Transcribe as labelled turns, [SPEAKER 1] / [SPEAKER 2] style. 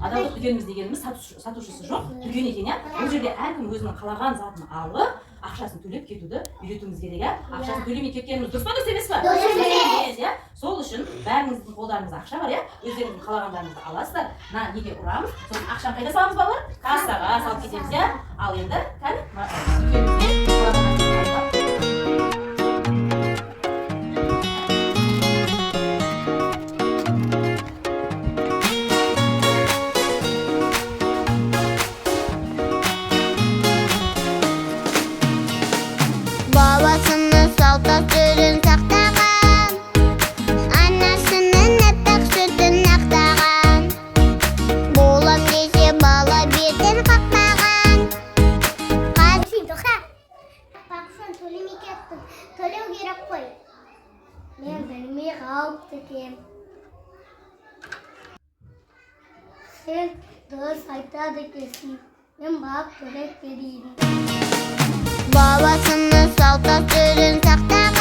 [SPEAKER 1] Адалдық дүкеніміз дегеніміз сатушысы жоқ дүкен екен, иә. Бұл жерде әркім өзінің қалаған затын алып, ақшасын төлеп кетуді үйретуіміз керек, иә. Ақшасын төлемей кеткеніміз дұрыс па, дұрыс емес па? Дұрыс емес, иә. Сол үшін бәріңіздің қолдарыңызда ақша бар, иә. Өздеріңіздің қалағандарыңызды аласыздар. Мына неге ұрамыз? Сосын ақшаны қайда саламыз, балалар? Кассаға салып кетеміз, иә. Ал енді
[SPEAKER 2] Babasının saltasörün saqtаған, anasının әппақ sütін ақтаған. Болам десе бала бетін қақпаған. Бақшын төлемей кеттім, төлеу керек қой. Мен білмей қалыпты кем. Сен дұрыс айтады екенсің, мен бақ төлеп берейін. Babasının saltasörün saqtаған.